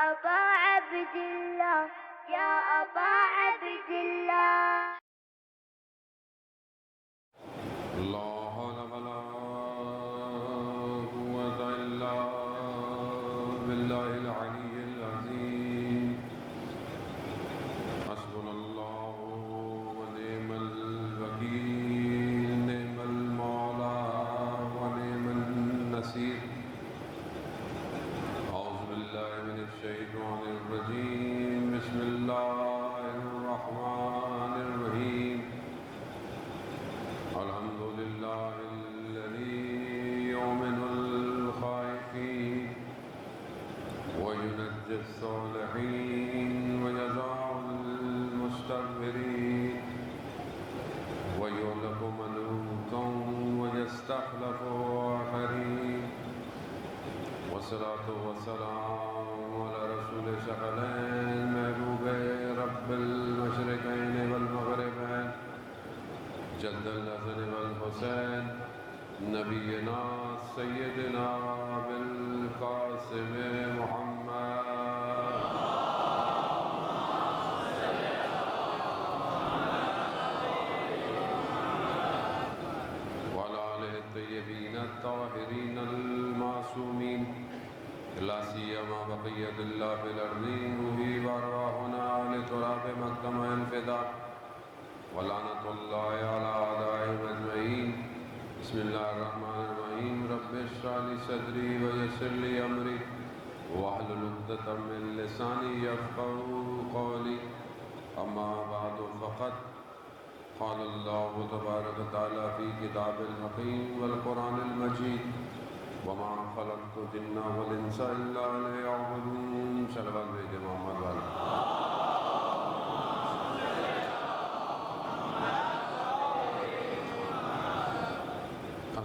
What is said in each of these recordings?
أبا عبد الله يا أبا عبد الله. لا حول ولا قوة إلا بالله العلي العظيم. حسبنا الله ونعم الوكيل، نعم المولى ونعم النصير. أعوذ بالله من الشيطان الرجيم. بسم الله الرحمن الرحيم. الحمد لله الذي يؤمن الخائفين وينجي الصالحين ويجزع المستكبرين ويهلك من يهلك ويستخلف آخرين. والصلاة والسلام على رسول ثقلين محبوب رب المشرقين والمغربين جد الحسن والحسين نبينا سيدنا بالقاسم محمد وعلى آله الطيبين الطاهرين المعصومين، لا سيما بقية الله في الأرض وفي أرواحنا لتراب مكة الفداء ولعنة الله على أعدائهم أجمعين. بسم الله الرحمن الرحيم. رب اشرح لي صدري ويسر لي أمري واحلل عقدة من لساني يفقهوا قولي. أما بعد فقد قال الله تبارك وتعالى في كتاب الحكيم والقرآن المجيد وما خلقت الجن والإنس إلا ليعبدون. صلوات بھیجے محمد والا.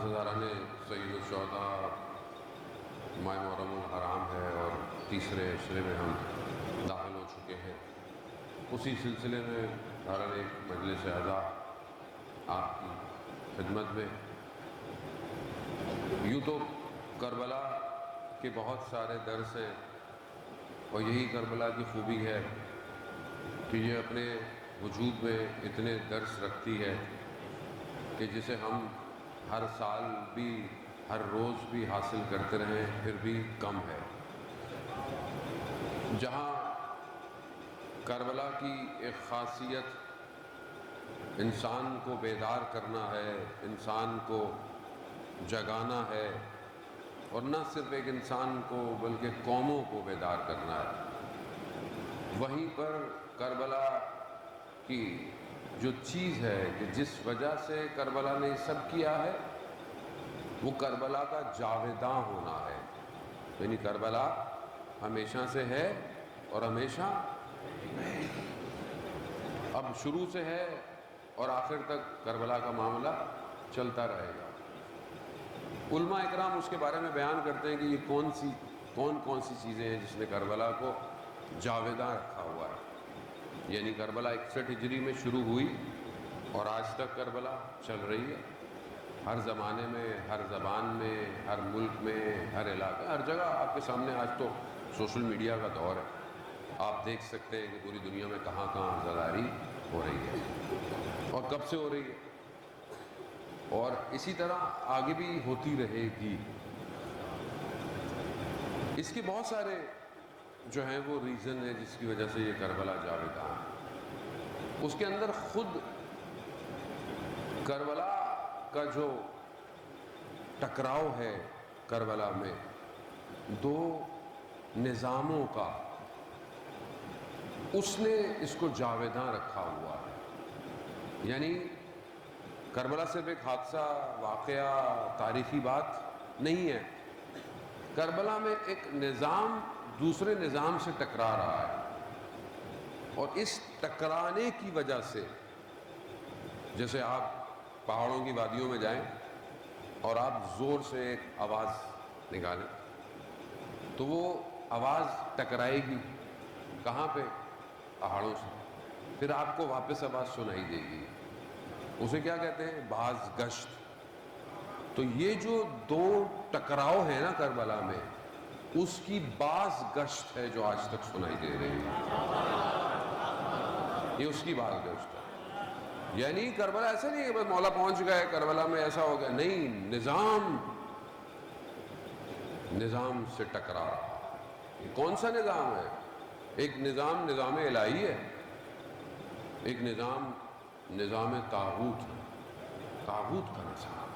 ہزارہ نے سید الشہداء ماہ محرم الحرام ہے اور تیسرے عشرے میں ہم داخل ہو چکے ہیں. اسی سلسلے میں ہر ایک مجلس اعزا آپ کی خدمت میں. یوں تو کربلا کے بہت سارے درس ہیں اور یہی کربلا کی خوبی ہے کہ یہ اپنے وجود میں اتنے درس رکھتی ہے کہ جسے ہم ہر سال بھی ہر روز بھی حاصل کرتے رہیں پھر بھی کم ہے. جہاں کربلا کی ایک خاصیت انسان کو بیدار کرنا ہے، انسان کو جگانا ہے، اور نہ صرف ایک انسان کو بلکہ قوموں کو بیدار کرنا ہے، وہیں پر کربلا کی جو چیز ہے کہ جس وجہ سے کربلا نے یہ سب کیا ہے وہ کربلا کا جاویداں ہونا ہے. یعنی کربلا ہمیشہ سے ہے اور ہمیشہ اب شروع سے ہے اور آخر تک کربلا کا معاملہ چلتا رہے گا. علماء اکرام اس کے بارے میں بیان کرتے ہیں کہ یہ کون کون سی چیزیں ہیں جس نے کربلا کو جاویداں رکھا ہوا ہے. یعنی کربلا 61 ہجری میں شروع ہوئی اور آج تک کربلا چل رہی ہے. ہر زمانے میں، ہر زبان میں، ہر ملک میں، ہر علاقے، ہر جگہ آپ کے سامنے. آج تو سوشل میڈیا کا دور ہے، آپ دیکھ سکتے ہیں کہ پوری دنیا میں کہاں کہاں عزاداری ہو رہی ہے اور کب سے ہو رہی ہے، اور اسی طرح آگے بھی ہوتی رہے گی. اس کے بہت سارے جو ہیں وہ ریزن ہے جس کی وجہ سے یہ کربلا جاویداں ہے. اس کے اندر خود کربلا کا جو ٹکراؤ ہے کربلا میں دو نظاموں کا، اس نے اس کو جاویداں رکھا ہوا ہے. یعنی کربلا صرف ایک حادثہ، واقعہ، تاریخی بات نہیں ہے. کربلا میں ایک نظام دوسرے نظام سے ٹکرا رہا ہے، اور اس ٹکرانے کی وجہ سے جیسے آپ پہاڑوں کی وادیوں میں جائیں اور آپ زور سے ایک آواز نکالیں تو وہ آواز ٹکرائے گی کہاں پہ؟ پہاڑوں سے. پھر آپ کو واپس آواز سنائی دے گی. اسے کیا کہتے ہیں؟ باز گشت. تو یہ جو دو ٹکراؤ ہیں نا کربلا میں، اس کی باز گشت ہے جو آج تک سنائی دے رہی ہے. یہ اس کی باز گشت ہے. یعنی کربلا ایسا نہیں ہے کہ بس مولا پہنچ گئے کربلا میں ایسا ہو گیا، نہیں، نظام سے ٹکرا. یہ کون سا نظام ہے؟ ایک نظام الہی ہے، ایک نظام طاغوت ہے، طاغوت کا نظام.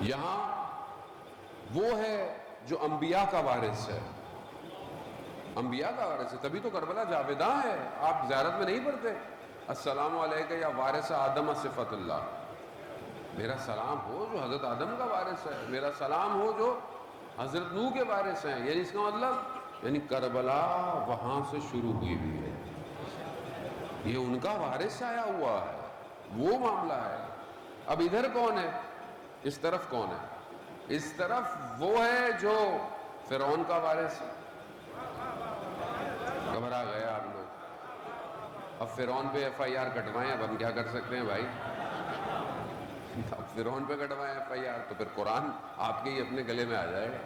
یہاں وہ ہے جو انبیاء کا وارث ہے، انبیاء کا وارث ہے. تبھی تو کربلا جاویداں ہے. آپ زیارت میں نہیں پڑھتے السلام علیکہ یا وارث آدم صفت اللہ، میرا سلام ہو جو حضرت آدم کا وارث ہے، میرا سلام ہو جو حضرت نوح کے وارث ہیں. یعنی اس کا مطلب یعنی کربلا وہاں سے شروع ہوئی ہے، یہ ان کا وارث آیا ہوا ہے، وہ معاملہ ہے. اب ادھر کون ہے؟ اس طرف کون ہے؟ اس طرف وہ ہے جو فرعون کا وارث ہے. گھبرا گئے آپ لوگ. اب فرعون پہ FIR کٹوائیں، اب ہم کیا کر سکتے ہیں بھائی؟ اب فرعون پہ کٹوائیں FIR تو پھر قرآن آپ کے ہی اپنے گلے میں آ جائے گا.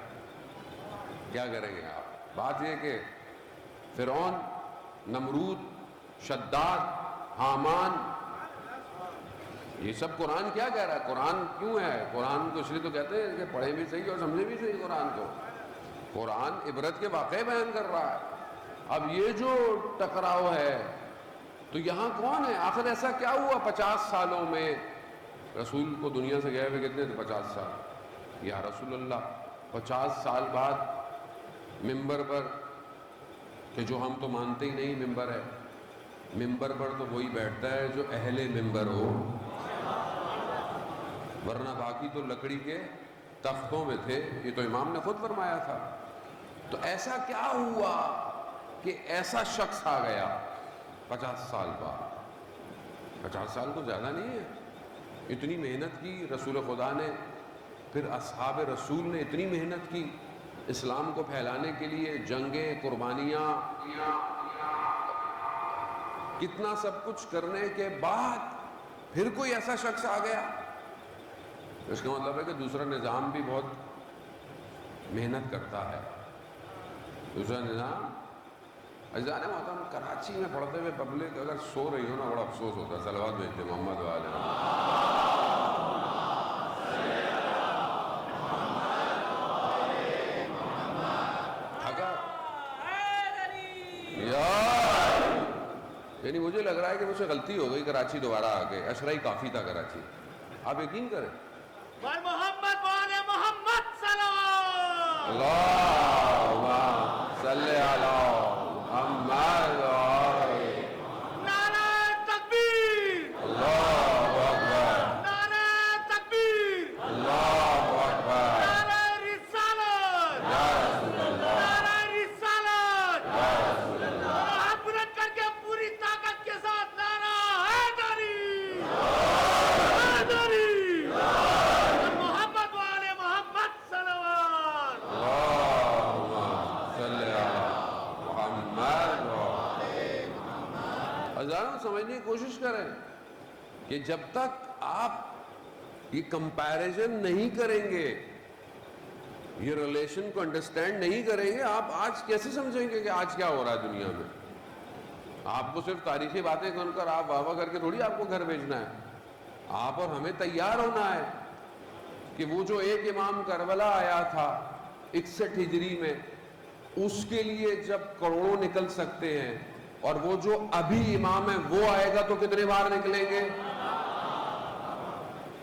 کیا کریں گے آپ؟ بات یہ کہ فرعون، نمرود، شداد، حامان، یہ سب قرآن کیا کہہ رہا ہے؟ قرآن کیوں ہے؟ قرآن کو اس لیے تو کہتے ہیں کہ پڑھیں بھی صحیح اور سمجھیں بھی صحیح. قرآن کو قرآن عبرت کے واقعے بیان کر رہا ہے. اب یہ جو ٹکراؤ ہے تو یہاں کون ہے؟ آخر ایسا کیا ہوا 50 سالوں میں؟ رسول کو دنیا سے گئے ہوئے کتنے تھے؟ 50 سال. یا رسول اللہ 50 سال بعد ممبر پر، کہ جو ہم تو مانتے ہی نہیں ممبر ہے، ممبر پر تو وہی بیٹھتا ہے جو اہل ممبر ہو، ورنہ باقی تو لکڑی کے تختوں میں تھے. یہ تو امام نے خود فرمایا تھا. تو ایسا کیا ہوا کہ ایسا شخص آ گیا 50 سال بعد؟ 50 سال کو زیادہ نہیں ہے. اتنی محنت کی رسول خدا نے، پھر اصحاب رسول نے اتنی محنت کی اسلام کو پھیلانے کے لیے، جنگیں، قربانیاں، کتنا سب کچھ کرنے کے بعد پھر کوئی ایسا شخص آ گیا. اس کا مطلب ہے کہ دوسرا نظام بھی بہت محنت کرتا ہے. دوسرا نظام، عزیزان محترم، کراچی میں پڑھتے ہوئے پبلک اگر سو رہی ہو نا، بڑا افسوس ہوتا ہے. صلوات بھیجتے محمد والے. یعنی مجھے لگ رہا ہے کہ مجھ سے غلطی ہو گئی کراچی دوبارہ آ کے. اشرا ہی کافی تھا کراچی. آپ یقین کریں، محمد والے محمد صلوات اللہم صلی علی محمد. نعرہ تکبیر، اللہ اکبر، نعرہ تکبیر، اللہ اکبر. نعرہ رسالت، یا رسول اللہ، نعرہ رسالت. یا رسول اللہ. ہاتھ بلند کر کے پوری طاقت کے ساتھ نعرہ حیدری، حیدری. محمد والے محمد صلوات. اللہم صلی علی محمد. ہزاروں سمجھنے کی کوشش کریں کہ جب تک آپ یہ کمپیریزن نہیں کریں گے، یہ ریلیشن کو انڈرسٹینڈ نہیں کریں گے، آپ آج کیسے سمجھیں گے کہ آج کیا ہو رہا ہے دنیا میں؟ آپ کو صرف تاریخی باتیں سن کر آپ واہ واہ کر کے تھوڑی آپ کو گھر بھیجنا ہے. آپ اور ہمیں تیار ہونا ہے کہ وہ جو ایک امام کربلا آیا تھا 61 ہجری میں، اس کے لیے جب کروڑوں نکل سکتے ہیں، اور وہ جو ابھی امام ہے وہ آئے گا تو کتنے بار نکلیں گے؟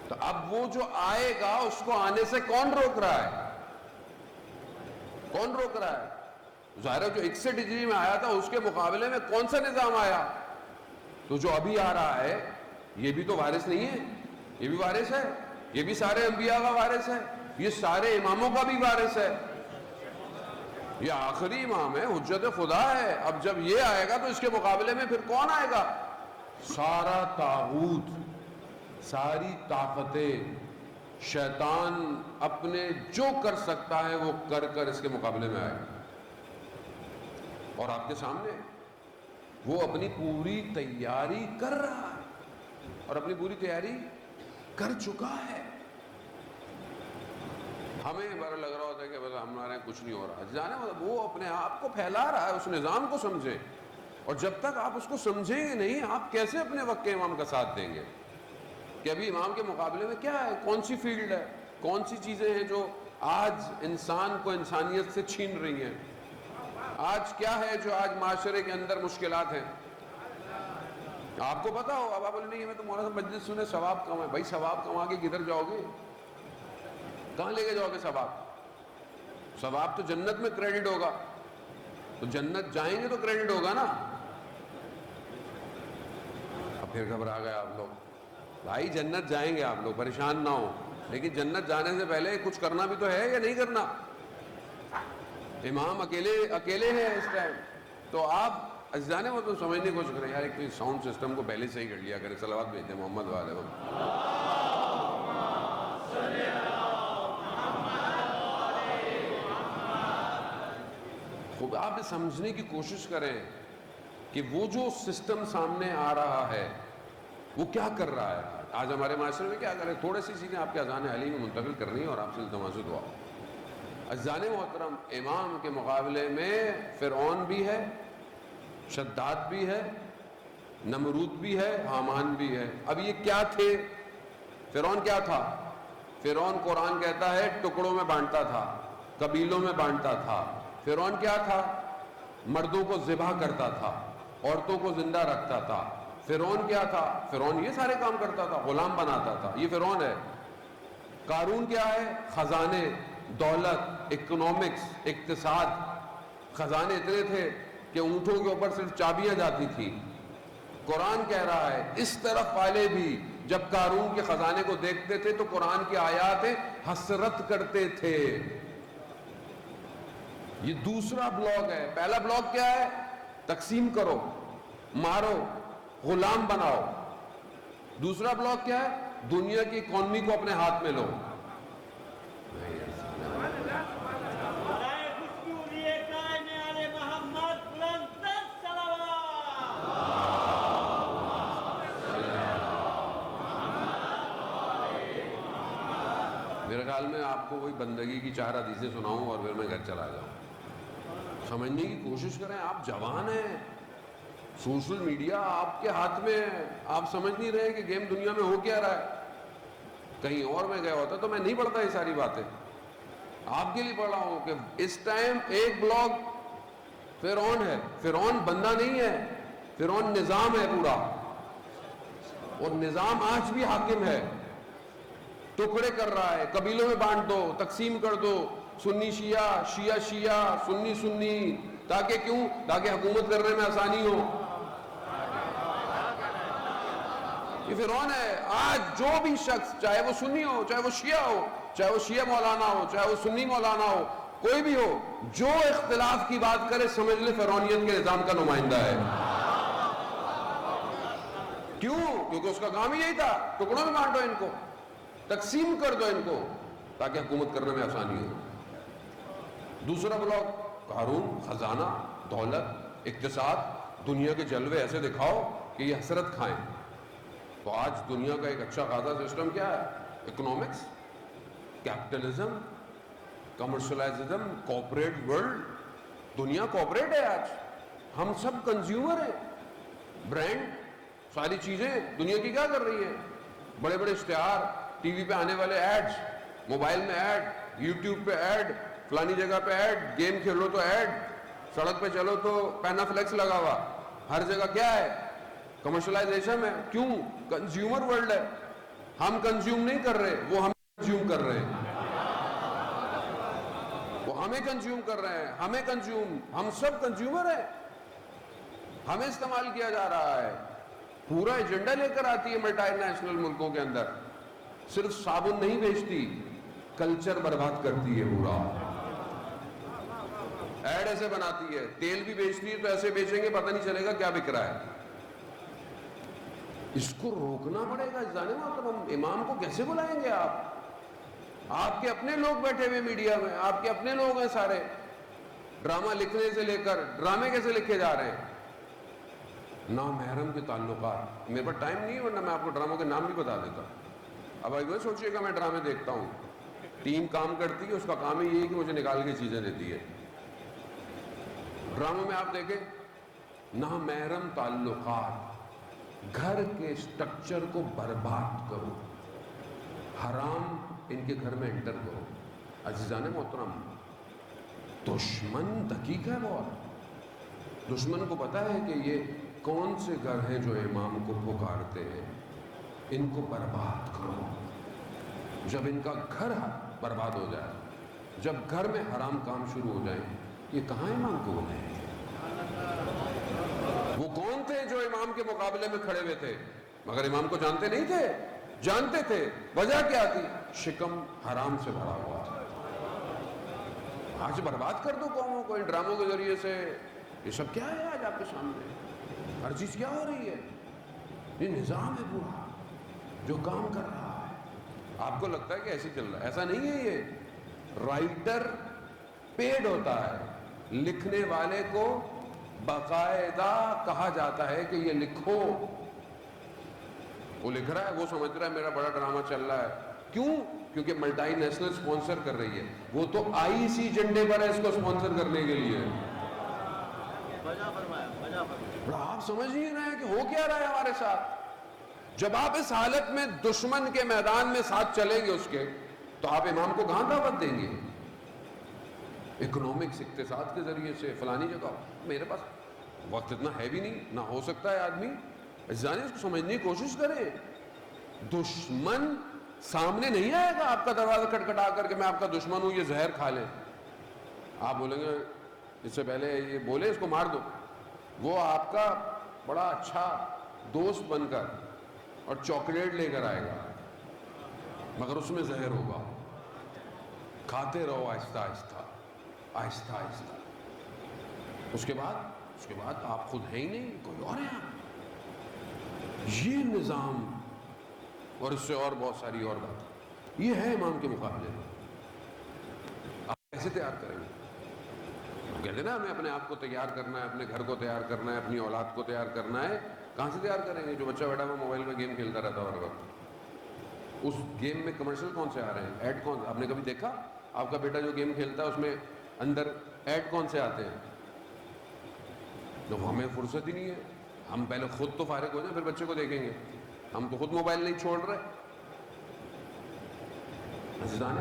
تو اب وہ جو آئے گا اس کو آنے سے کون روک رہا ہے؟ کون روک رہا ہے؟ ظاہر ہے جو 61 ہجری میں آیا تھا اس کے مقابلے میں کون سا نظام آیا؟ تو جو ابھی آ رہا ہے یہ بھی تو وارث نہیں ہے، یہ بھی وارث ہے. یہ بھی سارے انبیاء کا وارث ہے، یہ سارے اماموں کا بھی وارث ہے. یہ آخری امام ہے، حجت خدا ہے. اب جب یہ آئے گا تو اس کے مقابلے میں پھر کون آئے گا؟ سارا طاغوت، ساری طاقتیں، شیطان اپنے جو کر سکتا ہے وہ کر کر اس کے مقابلے میں آئے گا. اور آپ کے سامنے وہ اپنی پوری تیاری کر رہا ہے، اور اپنی پوری تیاری کر چکا ہے. ہمیں بڑا لگ رہا ہوتا ہے کہ بس ہمارے کچھ نہیں ہو رہا، جانے وہ اپنے آپ کو پھیلا رہا ہے، اس نظام کو سمجھے، اور جب تک آپ اس کو سمجھیں گے نہیں آپ کیسے اپنے وقت کے امام کا ساتھ دیں گے کہ ابھی امام کے مقابلے میں کیا ہے، کون سی فیلڈ ہے، کون سی چیزیں ہیں جو آج انسان کو انسانیت سے چھین رہی ہیں، آج کیا ہے جو آج معاشرے کے اندر مشکلات ہیں، آپ کو پتا ہو۔ اب آپ بولے نہیں میں تو مولانا مجلس سنے ثواب کمائے، بھائی ثواب کما کے کدھر جاؤ گے، کہاں لے کے جاؤ گے ثواب تو جنت میں کریڈٹ ہوگا، تو جنت جائیں گے تو کریڈٹ ہوگا نا۔ اب پھر گھبرا گئے آپ لوگ، بھائی جنت جائیں گے آپ لوگ، پریشان نہ ہو، لیکن جنت جانے سے پہلے کچھ کرنا بھی تو ہے یا نہیں کرنا۔ امام اکیلے ہیں اس ٹائم، تو آپ جانے وہ تو سمجھنے کی کوشش کریں یار، ایک ساؤنڈ سسٹم کو پہلے سے ہی کر لیا کریں، صلوات بھیجتے محمد والے خوب آپ سمجھنے کی کوشش کریں کہ وہ جو سسٹم سامنے آ رہا ہے وہ کیا کر رہا ہے، آج ہمارے معاشرے میں کیا کریں۔ تھوڑے سی چیزیں آپ کے اذان علی میں منتقل کرنی ہے اور آپ سے التماس دعا۔ اذان محترم، امام کے مقابلے میں فرعون بھی ہے، شداد بھی ہے، نمرود بھی ہے، حامان بھی ہے۔ اب یہ کیا تھے؟ فرعون کیا تھا؟ فرعون قرآن کہتا ہے ٹکڑوں میں بانٹتا تھا، قبیلوں میں بانٹتا تھا۔ فرعون کیا تھا؟ مردوں کو ذبح کرتا تھا، عورتوں کو زندہ رکھتا تھا۔ فرعون کیا تھا؟ فرعون یہ سارے کام کرتا تھا، غلام بناتا تھا، یہ فرعون ہے۔ قارون کیا ہے؟ خزانے، دولت، اکنامکس، اقتصاد، خزانے اتنے تھے کہ اونٹوں کے اوپر صرف چابیاں جاتی تھی۔ قرآن کہہ رہا ہے اس طرف والے بھی جب قارون کے خزانے کو دیکھتے تھے تو قرآن کی آیات حسرت کرتے تھے۔ یہ دوسرا بلاک ہے۔ پہلا بلاک کیا ہے؟ تقسیم کرو، مارو، غلام بناؤ۔ دوسرا بلاک کیا ہے؟ دنیا کی اکانومی کو اپنے ہاتھ میں لو۔ میرے خیال میں آپ کو وہی بندگی کی 4 حدیثیں سناؤں اور پھر میں گھر چلا جاؤں۔ سمجھنے کی کوشش کریں، آپ جوان ہیں، سوشل میڈیا آپ کے ہاتھ میں ہے، آپ سمجھ نہیں رہے کہ گیم دنیا میں ہو کیا رہا ہے۔ کہیں اور میں گیا ہوتا تو میں نہیں پڑھتا یہ ساری باتیں، آپ کے لیے پڑھ رہا ہوں کہ اس ٹائم ایک بلاک فرعون ہے۔ فرعون بندہ نہیں ہے، فرعون نظام ہے پورا، اور نظام آج بھی حاکم ہے، ٹکڑے کر رہا ہے، قبیلوں میں بانٹ دو، تقسیم کر دو، سنی شیعہ، شیعہ شیعہ، سنی سنی، تاکہ کیوں؟ تاکہ حکومت کرنے میں آسانی ہو۔ یہ فرعون ہے۔ آج جو بھی شخص، چاہے وہ سنی ہو، چاہے وہ شیعہ ہو، چاہے وہ شیعہ مولانا ہو، چاہے وہ سنی مولانا ہو، کوئی بھی ہو، جو اختلاف کی بات کرے سمجھ لے فرعونیت کے نظام کا نمائندہ ہے۔ کیوں؟ کیونکہ اس کا کام ہی یہی تھا، ٹکڑوں میں بانٹو ان کو، تقسیم کر دو ان کو، تاکہ حکومت کرنے میں آسانی ہو۔ دوسرا بلاک قارون، خزانہ، دولت، اقتصاد، دنیا کے جلوے ایسے دکھاؤ کہ یہ حسرت کھائیں۔ تو آج دنیا کا ایک اچھا خاصا سسٹم کیا ہے؟ Economics, capitalism, commercialism, corporate world. دنیا کوپریٹ ہے آج، ہم سب کنزیومر ہیں، برانڈ، ساری چیزیں دنیا کی کیا کر رہی ہیں؟ بڑے بڑے اشتہار، ٹی وی پہ آنے والے ایڈز، موبائل میں ایڈ، یوٹیوب پہ ایڈ، فلانی جگہ پہ ایڈ، گیم کھیلو تو ایڈ، سڑک پہ چلو تو پینا فلیکس لگا ہوا، ہر جگہ کیا ہے؟ کمرشلائزیشن ہے۔ کیوں؟ کنزیومر ورلڈ ہے، ہم کنزیوم نہیں کر رہے، وہ ہمیں کنزیوم کر رہے ہیں، وہ ہمیں کنزیوم کر رہے ہیں، ہمیں کنزیوم، ہم سب کنزیومر ہیں، ہمیں استعمال کیا جا رہا ہے۔ پورا ایجنڈا لے کر آتی ہے ملٹی نیشنل ملکوں کے اندر، صرف صابن نہیں بیچتی، کلچر برباد کرتی ہے پورا۔ ایڈ ایسے بناتی ہے، تیل بھی بیچتی ہے تو ایسے بیچیں گے پتہ نہیں چلے گا کیا بک رہا ہے۔ اس کو روکنا پڑے گا۔ جانے مطلب ہم امام کو کیسے بلائیں گے؟ آپ کے اپنے لوگ بیٹھے ہوئے میڈیا میں، آپ کے اپنے لوگ ہیں سارے، ڈرامہ لکھنے سے لے کر ڈرامے کیسے لکھے جا رہے ہیں، نامحرم کے تعلقات۔ میرے پاس ٹائم نہیں ہے ورنہ میں آپ کو ڈراموں کے نام بھی بتا دیتا۔ اب وہ سوچئے گا میں ڈرامے دیکھتا ہوں، ٹیم کام کرتی ہے، اس کا کام ہی یہ ہے کہ مجھے نکال کے چیزیں دیتی ہے. ڈراموں میں آپ دیکھیں نامحرم تعلقات، گھر کے سٹرکچر کو برباد کرو، حرام ان کے گھر میں انٹر کرو. عزیزان محترم، دشمن دقیق ہے بہت. دشمن کو پتا ہے کہ یہ کون سے گھر ہیں جو امام کو پکارتے ہیں، ان کو برباد کرو. جب ان کا گھر برباد ہو جائے، جب گھر میں حرام کام شروع ہو جائیں، یہ کہاں امام کو بلائیں گے؟ وہ کون تھے جو امام کے مقابلے میں کھڑے ہوئے تھے مگر امام کو جانتے نہیں تھے؟ جانتے تھے. وجہ کیا تھی؟ شکم حرام سے بھرا ہوا تھا. آج برباد کر دو قوموں کو ان ڈراموں کے ذریعے سے. یہ سب کیا ہے آج آپ کے سامنے؟ ہر چیز کیا ہو رہی ہے؟ یہ نظام ہے پورا جو کام کر رہا ہے. آپ کو لگتا ہے کہ ایسے چل رہا ہے، ایسا نہیں ہے. یہ رائٹر پیڈ ہوتا ہے، لکھنے والے کو باقاعدہ کہا جاتا ہے کہ یہ لکھو. وہ لکھ رہا ہے، وہ سمجھ رہا ہے میرا بڑا ڈرامہ چل رہا ہے. کیوں؟ کیونکہ ملٹی نیشنل سپانسر کر رہی ہے. وہ تو آئی سی جھنڈے پر ہے اس کو سپانسر کرنے کے لیے. آپ سمجھ نہیں رہے کہ ہو کیا رہا ہے ہمارے ساتھ. جب آپ اس حالت میں دشمن کے میدان میں ساتھ چلیں گے اس کے، تو آپ امام کو کہاں دعوت دیں گے؟ اکنامکس اقتصاد کے ذریعے سے فلانی جگہ. میرے پاس وقت اتنا ہے بھی نہیں، نہ ہو سکتا ہے آدمی. جانے اس کو سمجھنے کی کوشش کریں. دشمن سامنے نہیں آئے گا آپ کا دروازہ کھٹکھٹا کر کے میں آپ کا دشمن ہوں، یہ زہر کھا لیں. آپ بولیں گے اس سے پہلے یہ بولے اس کو مار دو. وہ آپ کا بڑا اچھا دوست بن کر اور چاکلیٹ لے کر آئے گا مگر اس میں زہر ہوگا. کھاتے رہو آہستہ آہستہ آہستہ آہستہ. اس کے بعد آپ خود ہیں ہی نہیں، کوئی اور ہے. یہ نظام اور اس سے اور بہت ساری اور بات یہ ہے امام کے مقابلے میں. آپ کیسے تیار کریں گے؟ کہتے ہیں نا ہمیں اپنے آپ کو تیار کرنا ہے، اپنے گھر کو تیار کرنا ہے، اپنی اولاد کو تیار کرنا ہے. کہاں سے تیار کریں گے؟ جو بچہ بیٹھا ہوا موبائل میں گیم کھیلتا رہتا ہر وقت. اس گیم میں کمرشل کون سے آ رہے ہیں؟ ایڈ کون؟ آپ نے کبھی دیکھا آپ کا بیٹا جو گیم کھیلتا ہے اس میں اندر ایڈ کون سے آتے ہیں؟ تو ہمیں فرصت ہی نہیں ہے. ہم پہلے خود تو فارغ ہو جائیں پھر بچے کو دیکھیں گے. ہم تو خود موبائل نہیں چھوڑ رہے. عزیزان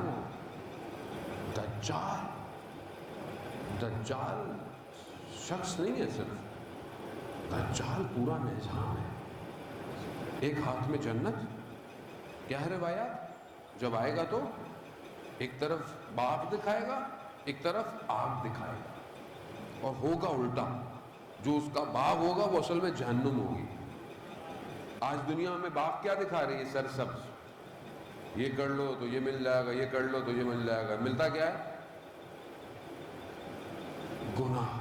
دجال شخص نہیں ہے، صرف دجال پورا نظام ہے. ایک ہاتھ میں جنت. کیا ہے روایات؟ جب آئے گا تو ایک طرف باغ دکھائے گا، ایک طرف آگ دکھائے گا، اور ہوگا الٹا. جو اس کا باغ ہوگا وہ اصل میں جہنم ہوگی. آج دنیا میں باغ کیا دکھا رہی ہے؟ سرسبز. یہ کر لو تو یہ مل جائے گا، یہ کر لو تو یہ مل جائے گا. ملتا کیا ہے؟ گناہ.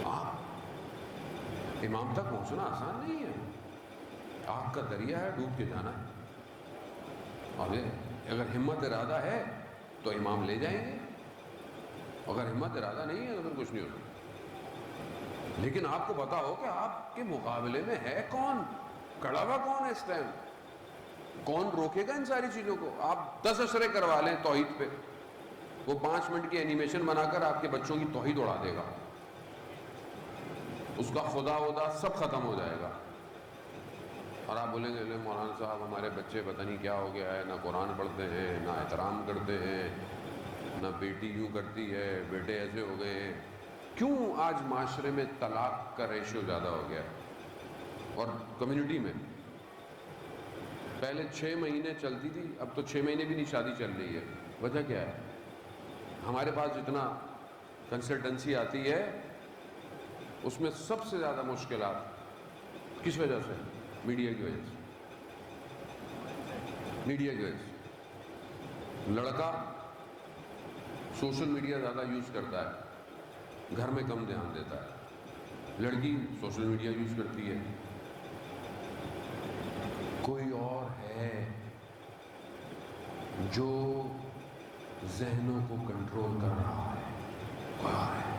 آپ امام تک پہنچنا آسان نہیں ہے. آگ کا دریا ہے، ڈوب کے جانا ہے. اور اگر ہمت ارادہ ہے تو امام لے جائیں گے، اگر ہمت ارادہ نہیں ہے تو پھر کچھ نہیں ہوتا. لیکن آپ کو پتا ہو کہ آپ کے مقابلے میں ہے کون، کڑا ہوا کون ہے اس ٹائم. کون روکے گا ان ساری چیزوں کو؟ آپ 10 اشرے کروا لیں توحید پہ، وہ 5 منٹ کی اینیمیشن بنا کر آپ کے بچوں کی توحید اڑا دے گا. اس کا خدا ودا سب ختم ہو جائے گا. اور آپ بولیں گے مولانا صاحب ہمارے بچے پتہ نہیں کیا ہو گیا ہے، نہ قرآن پڑھتے ہیں، نہ احترام کرتے ہیں، نہ بیٹی یوں کرتی ہے، بیٹے ایسے ہو گئے ہیں. کیوں آج معاشرے میں طلاق کا ریشیو زیادہ ہو گیا ہے؟ اور کمیونٹی میں پہلے 6 مہینے چلتی تھی، اب تو 6 مہینے بھی نہیں شادی چل رہی ہے. وجہ کیا ہے؟ ہمارے پاس جتنا کنسلٹنسی آتی ہے اس میں سب سے زیادہ مشکلات کس وجہ سے؟ میڈیا کی وجہ سے. میڈیا کی وجہ سے. لڑکا سوشل میڈیا زیادہ یوز کرتا ہے، گھر میں کم دھیان دیتا ہے. لڑکی سوشل میڈیا یوز کرتی ہے. کوئی اور ہے جو ذہنوں کو کنٹرول کر رہا ہے، کوئی اور ہے.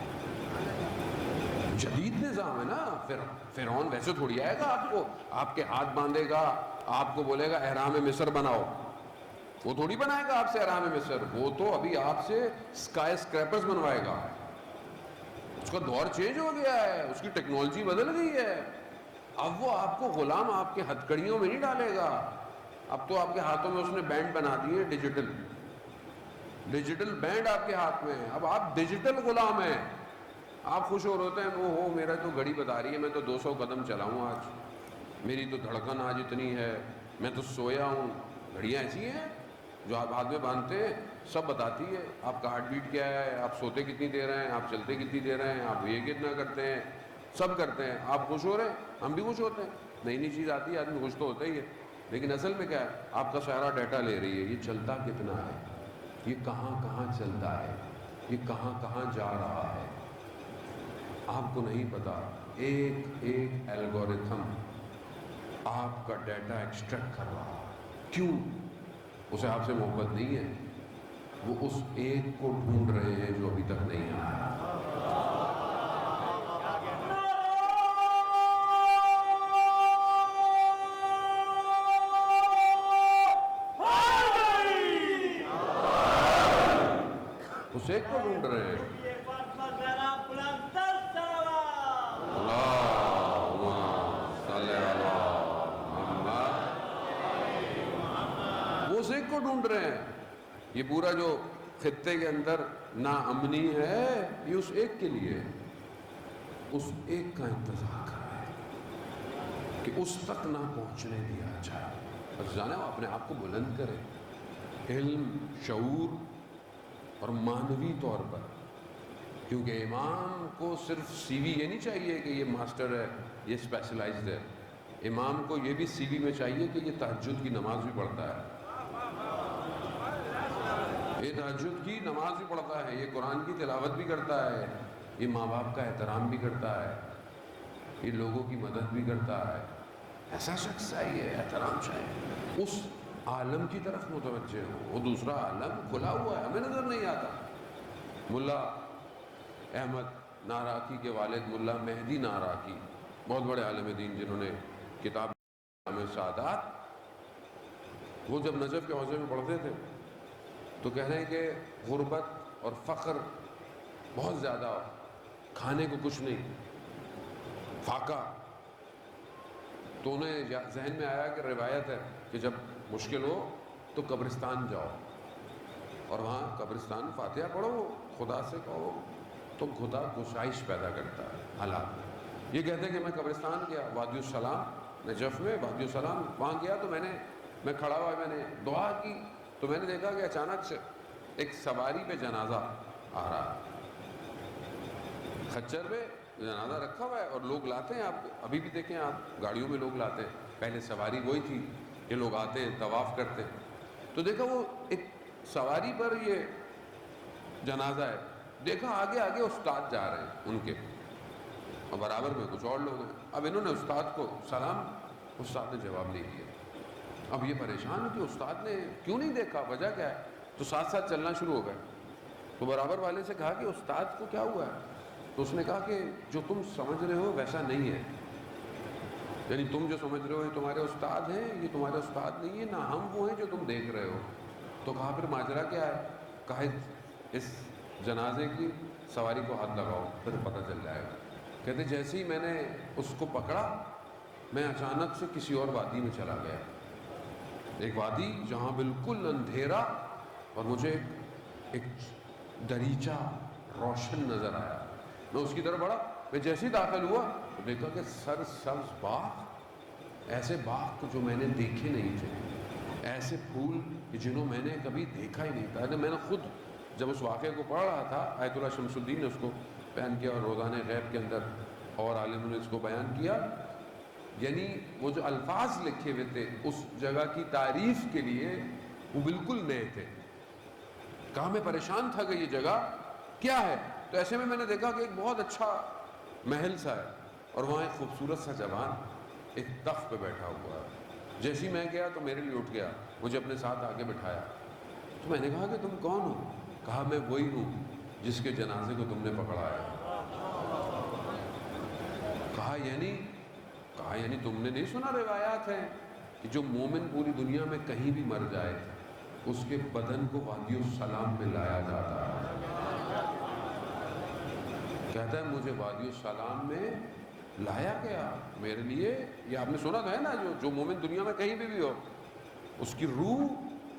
جدید نظام ہے نا. فرعون ویسے تھوڑی آئے گا آپ کو، آپ کے ہاتھ باندھے گا، آپ کو بولے گا احرام مصر بناؤ. وہ تھوڑی بنائے گا آپ سے احرام مصر، وہ تو ابھی آپ سے اسکائی اسکریپرز بنوائے گا. اس کا دور چینج ہو گیا ہے، اس کی ٹیکنالوجی بدل گئی ہے. اب وہ آپ کو غلام آپ کے ہتھ کڑیوں میں نہیں ڈالے گا. اب تو آپ کے ہاتھوں میں اس نے بینڈ بنا دیے، ڈیجیٹل بینڈ آپ کے ہاتھ میں ہے. اب آپ ڈیجیٹل غلام ہیں. آپ خوش ہو رہے ہیں، وہ میرا تو گھڑی بتا رہی ہے میں تو 200 قدم چلاؤں آج، میری تو دھڑکن آج اتنی ہے، میں تو سویا ہوں. گھڑیاں ایسی ہیں جو آپ ہاتھ میں باندھتے ہیں، سب بتاتی ہے آپ کا ہارٹ بیٹ کیا ہے، آپ سوتے کتنی دیر ہیں، آپ چلتے کتنی دیر ہیں، آپ یہ کتنا کرتے ہیں، سب کرتے ہیں. آپ خوش ہو رہے ہیں، ہم بھی خوش ہوتے ہیں. نئی نئی چیز آتی ہے آدمی خوش تو ہوتا ہی ہے. لیکن اصل میں کیا ہے، آپ کا سارا ڈیٹا لے رہی ہے، یہ چلتا کتنا ہے، یہ کہاں کہاں چلتا ہے، یہ کہاں کہاں جا رہا ہے، آپ کو نہیں پتا. ایک ایک الگورتھم آپ کا ڈیٹا ایکسٹریکٹ کر رہا ہے. کیوں؟ اسے آپ سے محبت نہیں ہے، وہ اس ایک کو ڈھونڈ رہے ہیں جو ابھی تک نہیں آیا. اس ایک کو ڈھونڈ رہے ہیں. وہ اس ایک کو ڈھونڈ رہے ہیں. یہ پورا جو خطے کے اندر ناامنی ہے، یہ اس ایک کے لیے، اس ایک کا انتظار کر رہے ہیں کہ اس تک نہ پہنچنے دیا جائے. بس جانا وہ اپنے آپ کو بلند کرے، علم، شعور اور معنوی طور پر. کیونکہ امام کو صرف سی وی یہ نہیں چاہیے کہ یہ ماسٹر ہے، یہ اسپیشلائزڈ ہے. امام کو یہ بھی سی وی میں چاہیے کہ یہ تہجد کی نماز بھی پڑھتا ہے، یہ تہجد کی نماز بھی پڑھتا ہے، یہ قرآن کی تلاوت بھی کرتا ہے، یہ ماں باپ کا احترام بھی کرتا ہے، یہ لوگوں کی مدد بھی کرتا ہے. ایسا شخص چاہیے، احترام چاہیے. اس عالم کی طرف متوجہ ہو. وہ دوسرا عالم کھلا ہوا ہے، ہمیں نظر نہیں آتا. ملا احمد ناراکی کے والد ملا مہدی ناراکی، بہت بڑے عالم دین جنہوں نے کتاب جامع سعادات، وہ جب نجف کے حوزے میں پڑھتے تھے تو کہہ رہے ہیں کہ غربت اور فقر بہت زیادہ، کھانے کو کچھ نہیں، فاقہ. تو انہیں ذہن میں آیا کہ روایت ہے کہ جب مشکل ہو تو قبرستان جاؤ اور وہاں قبرستان فاتحہ پڑھو، خدا سے کہو تو خدا گشائش پیدا کرتا ہے حالات میں. یہ کہتے ہیں کہ میں قبرستان گیا وادی السلام نجف میں، وادی السلام، وہاں گیا تو میں کھڑا ہوا، میں نے دعا کی تو میں نے دیکھا کہ اچانک سے ایک سواری پہ جنازہ آ رہا ہے، خچر پہ جنازہ رکھا ہوا ہے اور لوگ لاتے ہیں. آپ ابھی بھی دیکھیں، آپ گاڑیوں میں لوگ لاتے ہیں. پہلے سواری وہی تھی، یہ لوگ آتے ہیں طواف کرتے ہیں. تو دیکھا وہ ایک سواری پر یہ جنازہ ہے، دیکھا آگے آگے استاد جا رہے ہیں ان کے، اور برابر میں کچھ اور لوگ ہیں. اب انہوں نے استاد کو سلام، استاد نے جواب نہیں دیا. اب یہ پریشان کہ استاد نے کیوں نہیں دیکھا، وجہ کیا ہے. تو ساتھ ساتھ چلنا شروع ہو گئے. تو برابر والے سے کہا کہ استاد کو کیا ہوا ہے. تو اس نے کہا کہ جو تم سمجھ رہے ہو ویسا نہیں ہے، یعنی تم جو سمجھ رہے ہو یہ تمہارے استاد ہیں، یہ تمہارے استاد نہیں ہے، نہ ہم وہ ہیں جو تم دیکھ رہے ہو. تو کہا پھر ماجرا کیا ہے. کہا اس جنازے کی سواری کو ہاتھ لگاؤ پھر پتہ چل جائے گا. کہتے جیسے ہی میں نے اس کو پکڑا، میں اچانک سے کسی اور وادی میں چلا گیا، ایک وادی جہاں بالکل اندھیرا، اور مجھے ایک دریچہ روشن نظر آیا. میں اس کی طرف بڑھا. میں جیسے ہی داخل ہوا تو دیکھا کہ سر سبز باغ، ایسے باغ کو جو میں نے دیکھے نہیں تھے، ایسے پھول جنہوں میں نے کبھی دیکھا ہی نہیں تھا. میں نے خود جب اس واقعے کو پڑھ رہا تھا، آیت اللہ شمس الدین نے اس کو بیان کیا اور روزانہ غیب کے اندر اور عالموں نے اس کو بیان کیا. یعنی وہ جو الفاظ لکھے ہوئے تھے اس جگہ کی تعریف کے لیے وہ بالکل نئے تھے. کہاں میں پریشان تھا کہ یہ جگہ کیا ہے. تو ایسے میں نے دیکھا کہ ایک بہت اچھا محل سا ہے اور وہاں ایک خوبصورت سا جوان ایک تخت پہ بیٹھا ہوا ہے. جیسے ہی میں گیا تو میرے لیے اٹھ گیا، مجھے اپنے ساتھ آگے بٹھایا. تو میں نے کہا کہ تم کون ہو. کہا میں وہی ہوں جس کے جنازے کو تم نے پکڑا ہے. کہا یعنی تم نے نہیں سنا روایات ہیں کہ جو مومن پوری دنیا میں کہیں بھی مر جائے اس کے بدن کو وادی السلام میں لایا جاتا ہے. کہتا ہے مجھے وادی السلام میں لایا گیا میرے لیے. یہ آپ نے سنا تو ہے نا, جو مومن دنیا میں کہیں بھی ہو, اس کی روح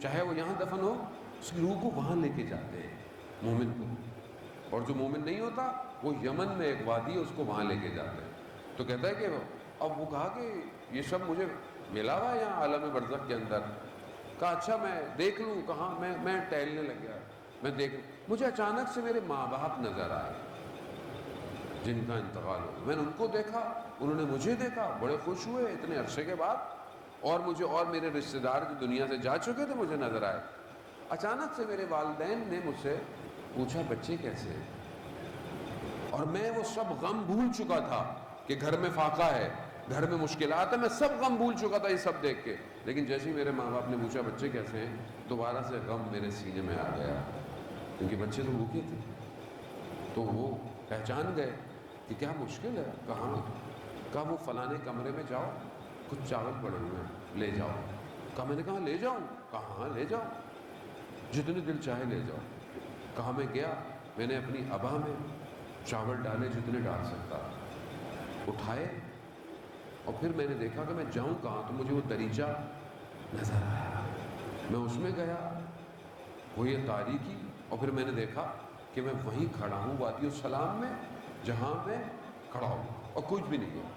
چاہے وہ یہاں دفن ہو, اس کی روح کو وہاں لے کے جاتے ہیں مومن کو. اور جو مومن نہیں ہوتا وہ یمن میں ایک وادی ہے, اس کو وہاں لے کے جاتے ہیں. تو کہتا ہے کہ اب وہ کہا کہ یہ سب مجھے ملا ہوا ہے یہاں عالم برزخ کے اندر. کہا اچھا میں دیکھ لوں. کہاں میں ٹہلنے لگ گیا, میں دیکھ لوں. مجھے اچانک سے میرے ماں باپ نظر آئے جن کا انتقال ہو. میں نے ان کو دیکھا, انہوں نے مجھے دیکھا, بڑے خوش ہوئے اتنے عرصے کے بعد. اور مجھے اور میرے رشتہ دار جو دنیا سے جا چکے تھے مجھے نظر آئے. اچانک سے میرے والدین نے مجھ سے پوچھا بچے کیسے ہیں, اور میں وہ سب غم بھول چکا تھا کہ گھر میں فاقہ ہے, گھر میں مشکلات ہیں, میں سب غم بھول چکا تھا یہ سب دیکھ کے. لیکن جیسے ہی میرے ماں باپ نے پوچھا بچے کیسے ہیں, دوبارہ سے غم میرے سینے میں آ گیا, کیونکہ بچے تو بھوکے تھے. تو وہ پہچان گئے کہ کیا مشکل ہے. کہا وہ فلانے کمرے میں جاؤ, کچھ چاول پڑے ہوئے ہیں لے جاؤ. کہا میں نے کہا لے جاؤں. کہا ہاں لے جاؤ, جتنے دل چاہے لے جاؤ. کہا میں گیا, میں نے اپنی ابا میں چاول ڈالے جتنے ڈال سکتا, اٹھائے, اور پھر میں نے دیکھا کہ میں جاؤں کہاں. تو مجھے وہ دریچہ نظر آیا, میں اس میں گیا, وہ یہ تاریکی. اور پھر میں نے دیکھا کہ میں وہیں کھڑا ہوں وادی السلام میں جہاں میں کھڑا ہوں, اور کچھ بھی نہیں ہے,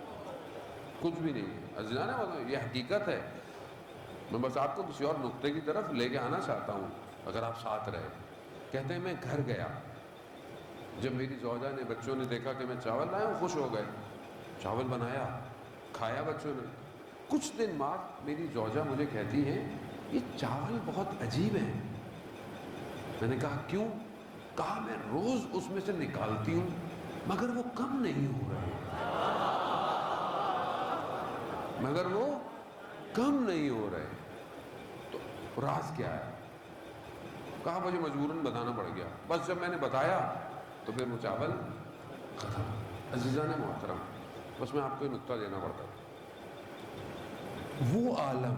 کچھ بھی نہیں ہے. عزیزان یہ حقیقت ہے. میں بس آپ کو کسی اور نقطے کی طرف لے کے آنا چاہتا ہوں اگر آپ ساتھ رہے. کہتے ہیں میں گھر گیا, جب میری زوجہ نے بچوں نے دیکھا کہ میں چاول لایا ہوں خوش ہو گئے. چاول بنایا, کھایا بچوں نے. کچھ دن بعد میری زوجہ مجھے کہتی ہیں یہ چاول بہت عجیب ہیں. میں نے کہا کیوں؟ کہا میں روز اس میں سے نکالتی ہوں مگر وہ کم نہیں ہو رہے, مگر وہ کم نہیں ہو رہے. تو راز کیا ہے؟ کہا مجھے مجبوراً بتانا پڑ گیا. بس جب میں نے بتایا تو پھر وہ چاول ختم. عزیزان محترم, بس میں آپ کو یہ نقطہ دینا پڑتا. وہ عالم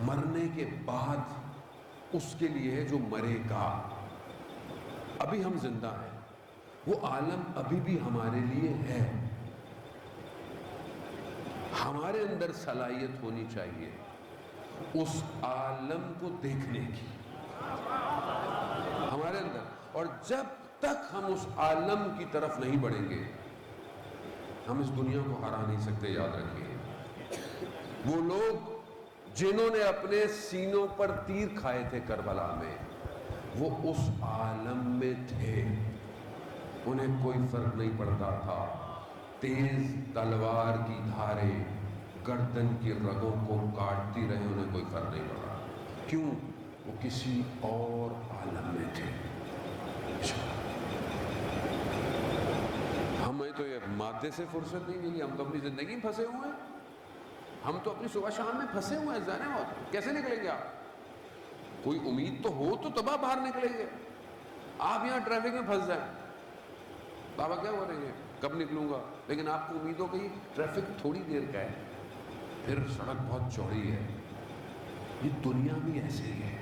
مرنے کے بعد اس کے لیے ہے جو مرے گا. ابھی ہم زندہ ہیں, وہ عالم ابھی بھی ہمارے لیے ہے. ہمارے اندر صلاحیت ہونی چاہیے اس عالم کو دیکھنے کی, ہمارے اندر. اور جب تک ہم اس عالم کی طرف نہیں بڑھیں گے ہم اس دنیا کو ہرا نہیں سکتے. یاد رکھیے, وہ لوگ جنہوں نے اپنے سینوں پر تیر کھائے تھے کربلا میں وہ اس عالم میں تھے, انہیں کوئی فرق نہیں پڑتا تھا. تیز تلوار کی دھاریں گردن کی رگوں کو کاٹتی رہے, انہیں کوئی فرق نہیں پڑا. کیوں؟ وہ کسی اور عالم میں تھے. ہمیں تو یہ مادے سے فرصت نہیں ملی, ہم تو اپنی زندگی میں پھنسے ہوئے ہیں, ہم تو اپنی صبح شام میں پھنسے ہوئے ہیں. ذہن ہے کیسے نکلیں گے آپ؟ کوئی امید تو ہو تو تباہ باہر نکلیں گے. آپ یہاں ٹریفک میں پھنس جائیں, بابا کیا کریں گے, کب نکلوں گا؟ لیکن آپ کو امید ہو کہ ٹریفک تھوڑی دیر کا ہے, پھر سڑک بہت چوڑی ہے. یہ دنیا بھی ایسے ہی ہے,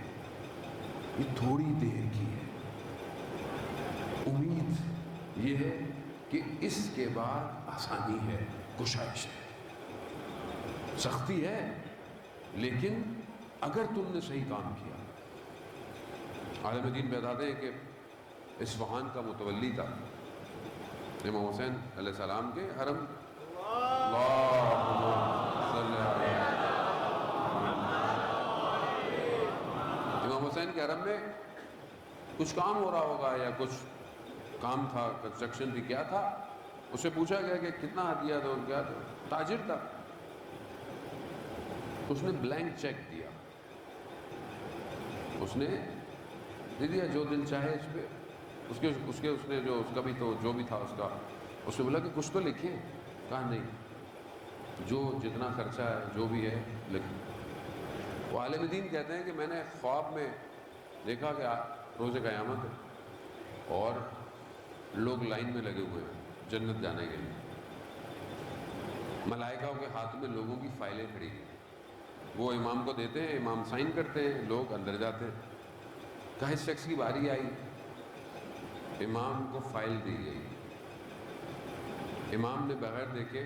یہ تھوڑی دیر کی ہے. امید یہ ہے کہ اس کے بعد آسانی ہے, گشائش ہے, سختی ہے, لیکن اگر تم نے صحیح کام کیا. عالم دین بتاتے ہیں کہ اصفہان کا متولی تھا امام حسین علیہ السلام کے حرم. امام حسین کے حرم میں کچھ کام ہو رہا ہوگا یا کچھ کام تھا, کنسٹرکشن بھی کیا تھا. اس سے پوچھا گیا کہ کتنا ہدیہ دو, کیا تھا؟ تاجر تھا. اس نے بلینک چیک دیا, اس نے دے دیا جو دل چاہے اس پہ. اس نے جو اس کا بھی تو جو بھی تھا اس کا, اس نے بولا کہ کچھ تو لکھیں. کہا نہیں, جو جتنا خرچہ ہے جو بھی ہے لکھیں. وہ عالم دین کہتے ہیں کہ میں نے خواب میں دیکھا کہ روز قیامت ہے اور لوگ لائن میں لگے ہوئے ہیں جنت جانے کے لیے. ملائکہ کے ہاتھ میں لوگوں کی فائلیں کھڑی ہیں. وہ امام کو دیتے ہیں، امام سائن کرتے ہیں، لوگ اندر جاتے ہیں۔ کہا اس شخص کی باری آئی، امام کو فائل دی گئی، امام نے بغیر دیکھے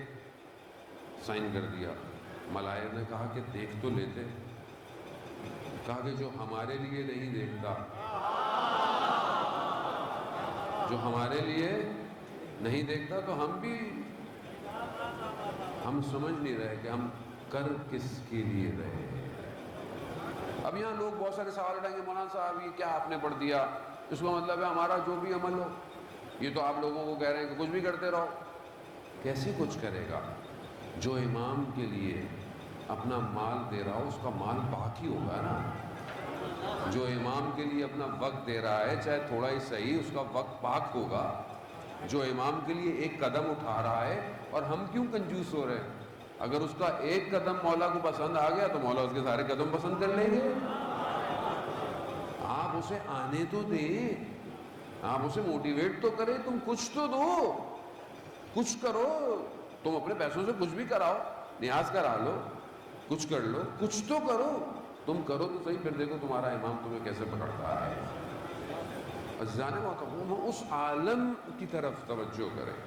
سائن کر دیا۔ ملائر نے کہا کہ دیکھ تو لیتے، کہا کہ جو ہمارے لیے نہیں دیکھتا، جو ہمارے لیے نہیں دیکھتا تو ہم سمجھ نہیں رہے کہ ہم کر کس کے لیے رہے۔ اب یہاں لوگ بہت سارے سوال اٹھائیں گے، مولانا صاحب یہ کیا آپ نے پڑھ دیا، اس کا مطلب ہے ہمارا جو بھی عمل ہو، یہ تو آپ لوگوں کو کہہ رہے ہیں کہ کچھ بھی کرتے رہو۔ کیسے کچھ کرے گا؟ جو امام کے لیے اپنا مال دے رہا ہو اس کا مال پاک ہی ہوگا نا۔ جو امام کے لیے اپنا وقت دے رہا ہے چاہے تھوڑا ہی صحیح، اس کا وقت پاک ہوگا۔ جو امام کے لیے ایک قدم اٹھا رہا ہے، اور ہم کیوں کنجوس ہو رہے ہیں؟ اگر اس کا ایک قدم مولا کو پسند آ گیا تو مولا اس کے سارے قدم پسند کر لیں گے۔ آپ اسے آنے تو دیں، آپ اسے موٹیویٹ تو کریں، تم کچھ تو دو، کچھ کرو، تم اپنے پیسوں سے کچھ بھی کراؤ، نیاز کرا لو، کچھ کر لو، کچھ تو کرو، تم کرو تو صحیح، پھر دیکھو تمہارا امام تمہیں کیسے پکڑتا ہے۔ عزیزان محترم، اس عالم کی طرف توجہ کریں۔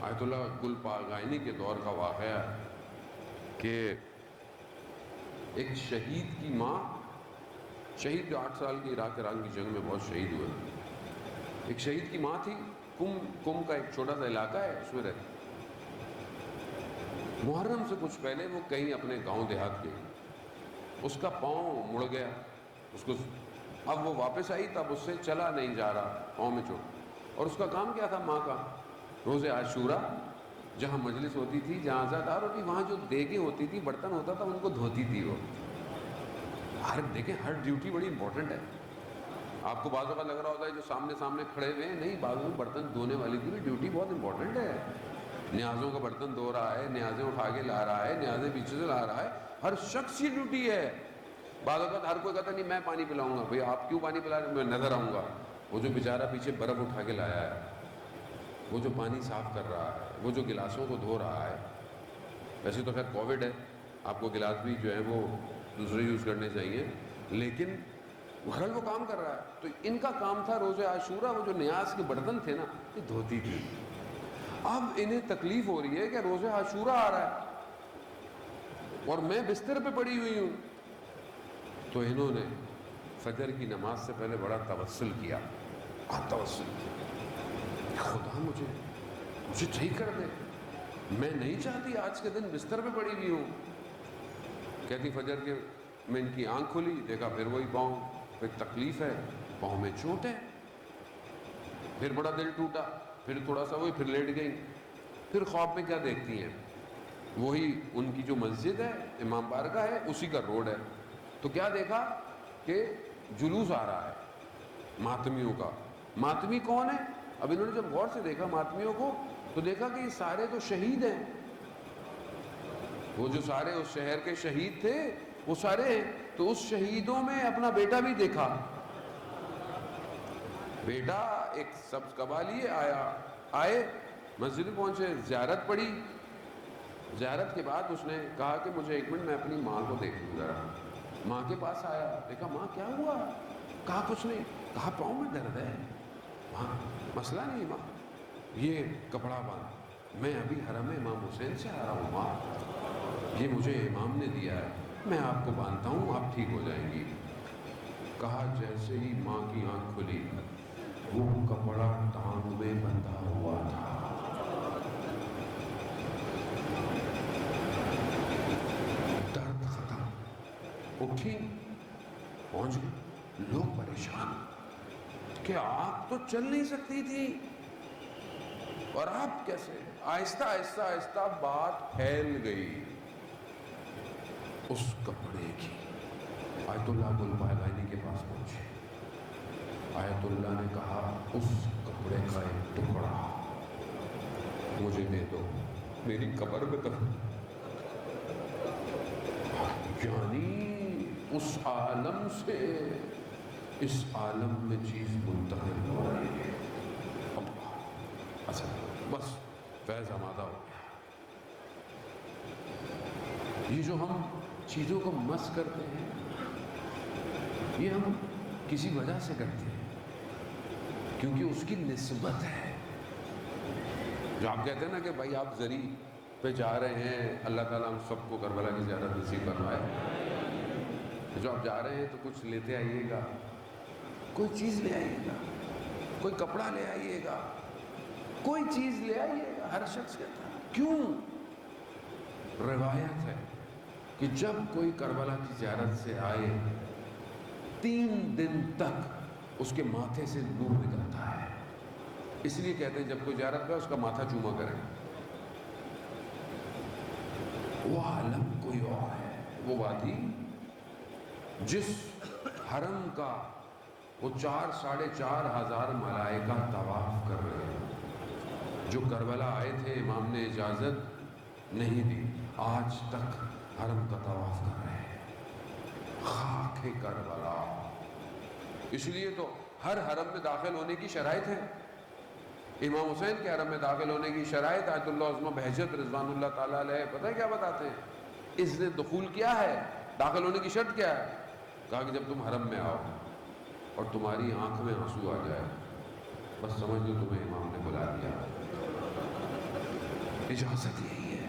آیت اللہ گل پاغانی کے دور کا واقعہ ہے کہ ایک شہید کی ماں، شہید جو 8 سال کی عراق ایران کی جنگ میں بہت شہید ہوئے، ایک شہید کی ماں تھی، کم کا ایک چھوٹا سا علاقہ ہے، اس میں رہتی۔ محرم سے کچھ پہلے وہ کہیں اپنے گاؤں دیہات گئی، اس کا پاؤں مڑ گیا، اب وہ واپس آئی تب اس سے چلا نہیں جا رہا، پاؤں میں چوٹ، اور اس کا کام کیا تھا؟ ماں کا روز عاشورہ جہاں مجلس ہوتی تھی، جہاں عزادار ہوتی، وہاں جو دیگیں ہوتی تھی، برتن ہوتا تھا، ان کو دھوتی تھی وہ۔ دیکھیں ہر ڈیوٹی بڑی امپورٹنٹ ہے۔ آپ کو بعض اوقات لگ رہا ہوتا ہے جو سامنے کھڑے ہوئے ہیں، نہیں، بعض میں برتن دھونے والی کی بھی ڈیوٹی بہت امپورٹنٹ ہے۔ نیازوں کا برتن دھو رہا ہے، نیازیں اٹھا کے لا رہا ہے، نیازیں پیچھے سے لا رہا ہے، ہر شخص کی ڈیوٹی ہے۔ بعض اوقات ہر کوئی کہتا نہیں میں پانی پلاؤں گا، بھئی آپ کیوں پانی پلا رہے ہیں؟ میں نظر آؤں گا۔ وہ جو بیچارہ پیچھے برف اٹھا کے لایا ہے، وہ جو پانی صاف کر رہا ہے، وہ جو گلاسوں کو دھو رہا ہے، ویسے تو خیر کووڈ ہے، آپ کو گلاس بھی جو ہے وہ دوسرے یوز کرنے چاہیے، لیکن بہرحال وہ کام کر رہا ہے۔ تو ان کا کام تھا روز عاشورہ، وہ جو نیاز کے برتن تھے نا، یہ دھوتی تھی۔ اب انہیں تکلیف ہو رہی ہے کہ روز عاشورہ آ رہا ہے اور میں بستر پہ پڑی ہوئی ہوں، تو انہوں نے فجر کی نماز سے پہلے بڑا توسل کیا، خدا مجھے ٹھیک کر دے، میں نہیں چاہتی آج کے دن بستر پہ پڑی ہوئی ہوں۔ کہتی فجر کے میں ان کی آنکھ کھلی، دیکھا پھر وہی پاؤں، پھر تکلیف ہے، پاؤں میں چوٹ ہے، پھر بڑا دل ٹوٹا، پھر تھوڑا سا وہی، پھر لیٹ گئی۔ پھر خواب میں کیا دیکھتی ہیں؟ وہی ان کی جو مسجد ہے، امام بارگاہ ہے، اسی کا روڈ ہے۔ تو کیا دیکھا کہ جلوس آ رہا ہے ماتمیوں کا۔ ماتمی کون ہے؟ اب انہوں نے جب غور سے دیکھا ماتمیوں کو، تو دیکھا کہ یہ سارے تو شہید ہیں، وہ جو سارے اس شہر کے شہید تھے وہ سارے ہیں۔ تو اس شہیدوں میں اپنا بیٹا بھی دیکھا، بیٹا ایک سبز قبا لیے آئے مسجد پہنچے، زیارت پڑھی، زیارت کے بعد اس نے کہا کہ مجھے 1 منٹ میں اپنی ماں کو دیکھ لوں ذرا۔ ماں کے پاس آیا، دیکھا ماں کیا ہوا؟ کہا کچھ نہیں، کہا پاؤں میں درد ہے۔ ماں مسئلہ نہیں ماں، یہ کپڑا باندھ، میں ابھی حرم امام حسین سے آ رہا ہوں ماں، یہ مجھے امام نے دیا ہے، میں آپ کو باندھتا ہوں، آپ ٹھیک ہو جائیں گی۔ کہا جیسے ہی ماں کی آنکھ کھلی، وہ کپڑا ٹانگ میں بندھا ہوا تھا۔ درد ختم، اٹھی، پہنچ گئی۔ لوگ پریشان کہ آپ تو چل نہیں سکتی تھی اور آپ کیسے؟ آہستہ آہستہ آہستہ بات پھیل گئی اس کپڑے کی۔ آیت اللہ گل پاغانی کے پاس پہنچے، آیت اللہ نے کہا اس کپڑے کا ایک ٹکڑا مجھے دے دو، میری قبر میں کر۔ یعنی اس عالم سے اس عالم میں چیز منتقل ہو رہی ہے۔ اچھا بس فیض آمادہ ہو گیا۔ یہ جو ہم چیزوں کو مس کرتے ہیں، یہ ہم کسی وجہ سے کرتے ہیں کیونکہ اس کی نسبت ہے. جو آپ کہتے ہیں نا کہ بھائی آپ زری پہ جا رہے ہیں، اللہ تعالیٰ ہم سب کو کربلا کی زیارت نصیب فرمائے. جو آپ جا رہے ہیں تو کچھ لیتے آئیے گا، کوئی چیز لے آئیے گا، کوئی کپڑا لے آئیے گا، کوئی چیز لے آئیے گا. ہر شخص کہتا ہے کیوں؟ روایت ہے کہ جب کوئی کربلا کی زیارت سے آئے 3 دن تک اس کے ماتھے سے نور نکلتا ہے. اس لیے کہتے ہیں جب کوئی زیارت پہ اس کا ماتھا چوما کریں. وہ عالم کوئی اور ہے، وہ وادی جس حرم کا وہ 4-4.5 ہزار ملائکہ طواف کر رہے ہیں. جو کربلا آئے تھے امام نے اجازت نہیں دی، آج تک حرم کا طواف کر رہے ہیں. خاک کربلا. اس لیے تو ہر حرم میں داخل ہونے کی شرائط ہے. امام حسین کے حرم میں داخل ہونے کی شرائط آیت اللہ عظمہ بہجت رضوان اللہ تعالیٰ علیہ پتہ ہے کیا بتاتے ہیں؟ اس نے دخول کیا ہے، داخل ہونے کی شرط کیا ہے؟ کہا کہ جب تم حرم میں آؤ اور تمہاری آنکھ میں آنسو آ جائے بس سمجھ لو تمہیں امام نے بلا دیا. اجازت یہی ہے.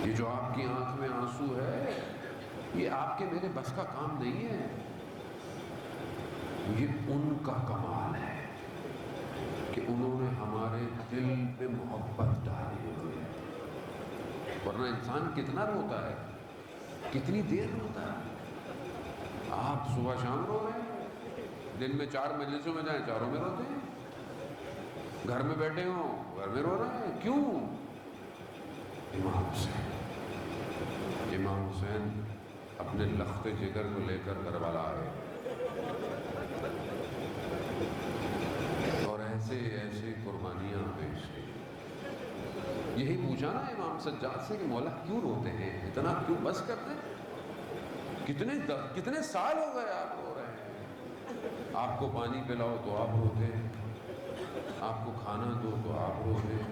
یہ جو آپ کی آنکھ میں آنسو ہے یہ آپ کے میرے بس کا کام نہیں ہے، یہ ان کا کمال ہے کہ انہوں نے ہمارے دل پہ محبت ڈالی ہوئی ہے. ورنہ انسان کتنا روتا ہے، کتنی دیر روتا ہے. آپ صبح شام رو رہے ہیں، دن میں 4 مجلسوں میں جائیں 4 میں روتے ہیں، گھر میں بیٹھے ہوں گھر میں رو رہے ہیں. کیوں؟ امام حسین اپنے لخت جگر کو لے کر کربلا آئے اور ایسے ایسے قربانیاں پیش کی. یہی پوچھا نا امام سجاد سے کہ مولا کیوں روتے ہیں، اتنا کیوں بس کرتے ہیں؟ کتنے سال ہو گئے آپ رو رہے ہیں. آپ کو پانی پلاؤ تو آپ روتے ہیں، آپ کو کھانا دو تو آپ روتے ہیں،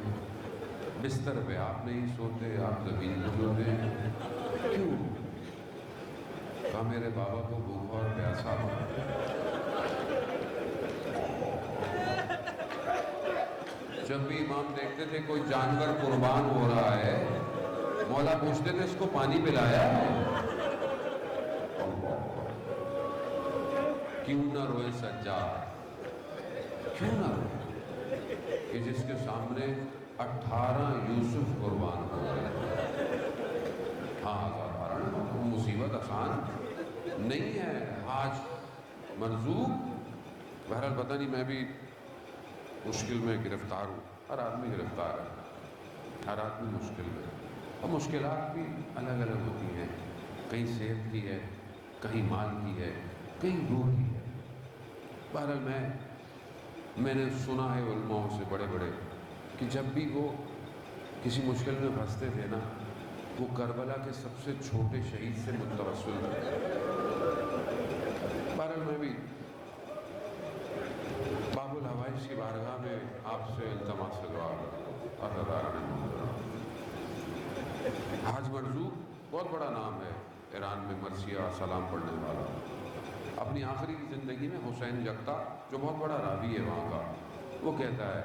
بستر پہ آپ نہیں سوتے، آپ زمین پہ سوتے ہیں. کیوں؟ کہا میرے بابا کو بھوکا اور پیاسا ہو. جب بھی امام دیکھتے تھے کوئی جانور قربان ہو رہا ہے مولا پوچھتے تھے اس کو پانی پلایا ہے؟ کیوں نہ روئے سجاد، کیوں نہ روئے کہ جس کے سامنے 18 یوسف قربان ہو گئے. ہاں وہ مصیبت آسان نہیں ہے. آج مرزوق بہرحال پتہ نہیں، میں بھی مشکل میں گرفتار ہوں. ہر آدمی گرفتار ہے، ہر آدمی مشکل میں. اور مشکلات بھی الگ الگ ہوتی ہیں، کہیں صحت کی ہے، کہیں مال کی ہے، کہیں روح کی ہے. بہرحال میں نے سنا ہے علماء سے بڑے بڑے کہ جب بھی وہ کسی مشکل میں پھنستے تھے نا وہ کربلا کے سب سے چھوٹے شہید سے متوسل تھے. بہرحال میں بھی باب الحوائج کی بارگاہ میں آپ سے التماس سے دعا حاج مرزوق بہت بڑا نام ہے ایران میں، مرثیہ سلام پڑھنے والا. اپنی آخری زندگی میں حسین یکتا جو بہت بڑا راوی ہے وہاں کا، وہ کہتا ہے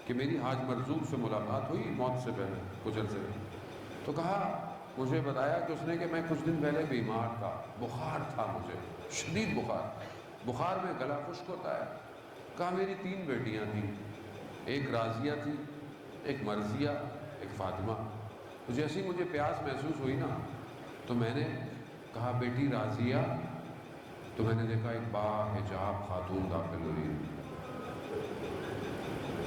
کہ میری حاج مرزوق سے ملاقات ہوئی موت سے پہلے کچھ عرصے میں. تو کہا مجھے بتایا کہ اس نے کہ میں کچھ دن پہلے بیمار تھا، بخار تھا مجھے، شدید بخار میں گلا خشک ہوتا ہے. کہا میری 3 بیٹیاں تھیں، ایک راضیہ تھی، ایک مرضیہ، ایک فاطمہ. تو جیسے ہی مجھے پیاس محسوس ہوئی نا تو میں نے کہا بیٹی راضیہ، تو میں نے دیکھا ایک با حجاب خاتون داخل ہوئی.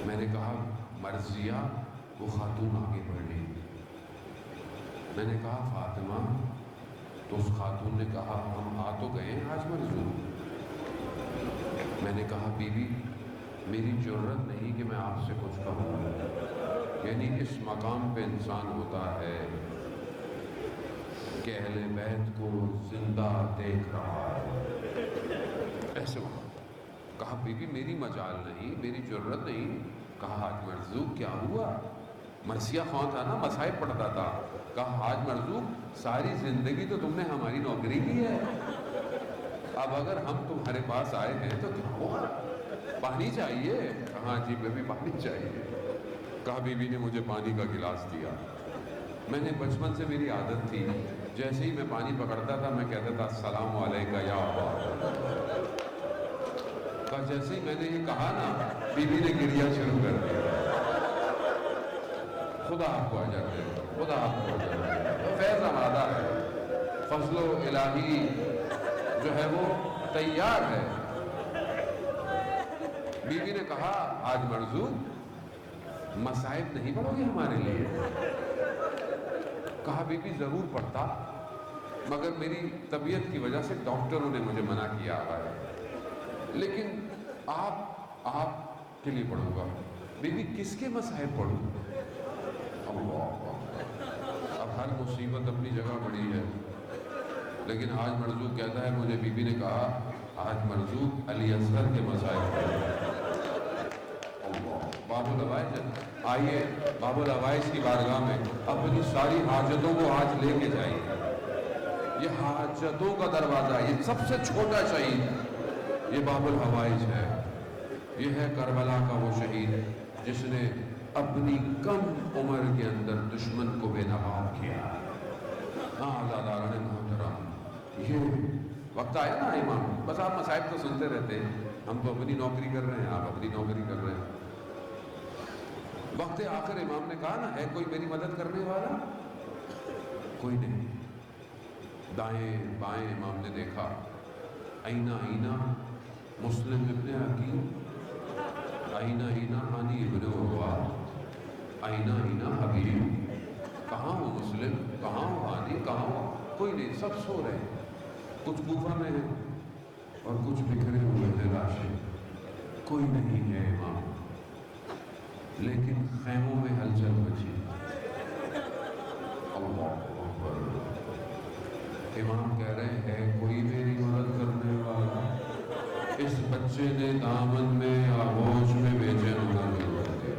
میں نے کہا مرضیہ، وہ خاتون آگے بڑھ لی. میں نے کہا فاطمہ، تو اس خاتون نے کہا ہم آ تو گئے ہیں حاج مرزوق. میں نے کہا بی بی میری جرت نہیں کہ میں آپ سے کچھ کہوں، یعنی اس مقام پہ انسان ہوتا ہے کہ اہل بیت کو زندہ دیکھ رہا ہے، ایسے وقت. کہا بی بی میری مجال نہیں، میری جرت نہیں. کہا حاج مرزوق کیا ہوا؟ مرثیہ خواں تھا نا، مصائب پڑھتا تھا. کہا حاج مرزوق ساری زندگی تو تم نے ہماری نوکری کی ہے، اب اگر ہم تمہارے پاس آئے ہیں تو پانی چاہیے؟ کہاں جی بیبی پانی چاہیے۔ کہا بی بی نے مجھے پانی کا گلاس دیا، میں نے بچپن سے میری عادت تھی جیسے ہی میں پانی پکڑتا تھا میں کہتا تھا السلام علیکم یا ابا۔ کہا جیسے ہی میں نے یہ کہا نا بی بی نے گریا شروع کر دیا۔ خدا آپ کو اجر دے، خدا آپ کو اجر دے، فیض آمادہ ہے، فضل و الہی جو ہے وہ تیار ہے۔ بی بی نے کہا آج مرزوق مصائب نہیں پڑھو گے ہمارے لیے؟ کہا بی بی ضرور پڑھتا، مگر میری طبیعت کی وجہ سے ڈاکٹروں نے مجھے منع کیا ہوا ہے، لیکن آپ کے لیے پڑھوں گا۔ بی بی کس کے مصائب پڑھوں؟ اللہ، اب ہر مصیبت اپنی جگہ بڑی ہے، لیکن آج مرزوق کہتا ہے مجھے بی بی نے کہا آج مرزوق علی اصغر کے مصائب پڑھو۔ باب العوائز، آئیے باب العوائز کی بارگاہ میں اپنی ساری حاجتوں کو آج لے کے جائیے۔ یہ حاجتوں کا دروازہ، یہ سب سے چھوٹا شہید یہ باب العوائز ہے۔ یہ ہے کربلا کا وہ شہید جس نے اپنی کم عمر کے اندر دشمن کو بے نقاب کیا۔ آزاداران محترم، یہ وقت آیا نا امام، بس آپ مصائب تو سنتے رہتے ہیں، ہم تو اپنی نوکری کر رہے ہیں، آپ اپنی نوکری کر رہے ہیں۔ وقت آخر امام نے کہا نا ہے کوئی میری مدد کرنے والا؟ کوئی نہیں۔ دائیں بائیں امام نے دیکھا، آئینہ آئینہ مسلم ابن حکیم، آئینہ آئینہ ہانی ابن عروہ، آئینہ آئینہ حبیب، کہاں ہو مسلم، کہاں ہو ہانی، کہاں ہو؟ کوئی نہیں، سب سو رہے ہیں، کچھ کوفہ میں ہیں اور کچھ بکھرے ہوئے ہیں لاشیں، کوئی نہیں ہے امام۔ لیکن خیموں میں ہلچل مچی۔ اللہ اکبر، امام کہہ رہے ہیں کوئی میری مدد کرنے والا؟ اس بچے نے دامن میں آغوش میں بے چین ہونا شروع کر دیا۔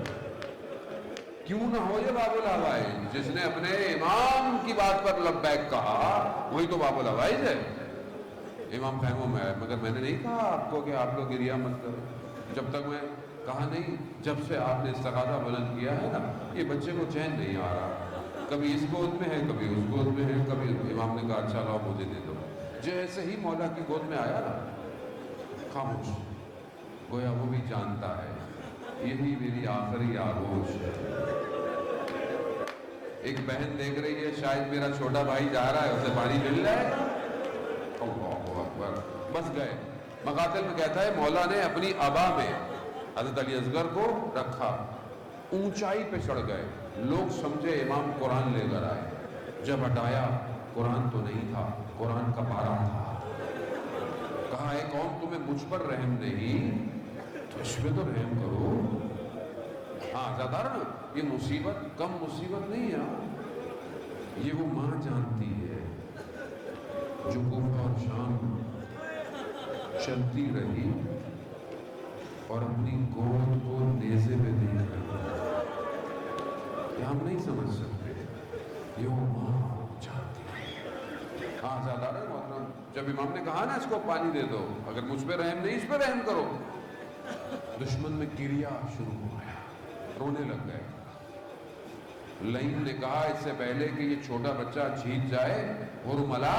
کیوں نہ ہو یہ باب العوائز؟ جس نے اپنے امام کی بات پر لبیک کہا وہی تو باب العوائز ہے۔ امام خیموں میں آئے، مگر میں نے نہیں کہا آپ کو کہ آپ لوگ گریا مت کرو، جب تک میں کہا نہیں، جب سے آپ نے استغاثہ بلند کیا ہے نا یہ بچے کو چین نہیں آ رہا، کبھی اس گود میں ہے کبھی اس گود میں ہے، کبھی امام نے کہا اچھا لاؤ مجھے دے دو، جیسے ہی مولا کی گود میں آیا نا خاموش، گویا وہ بھی جانتا ہے یہی میری آخری آغوش ہے۔ ایک بہن دیکھ رہی ہے شاید میرا چھوٹا بھائی جا رہا ہے اسے پانی مل رہا ہے، اللہ اکبر، بس گئے۔ مقاتل میں کہتا ہے مولا نے اپنی ابا میں حضرت علی اصغر کو رکھا، اونچائی پہ چڑھ گئے، لوگ سمجھے امام قرآن لے کر آئے، جب ہٹایا قرآن تو نہیں تھا، قرآن کا پارا تھا۔ کہا اے قوم تمہیں مجھ پر رحم نہیں تو اس پہ تو رحم کرو۔ ہاں زیادہ یہ مصیبت کم مصیبت نہیں ہے، یہ وہ ماں جانتی ہے جو کوفہ اور شام چلتی رہی اور اپنی گود کو نیزے پہ دیکھ رہی، یہ ہم نہیں سمجھ سکتے، یہ وہ ماں جانتی ہے۔ ہاں زیادہ محترم، جب امام نے کہا نا اس کو پانی دے دو، اگر مجھ پہ رحم نہیں اس پہ رحم کرو، دشمن میں گریا شروع ہو گیا، رونے لگ گئے۔ لئیم نے کہا اس سے پہلے کہ یہ چھوٹا بچہ جھیل جائے حرملا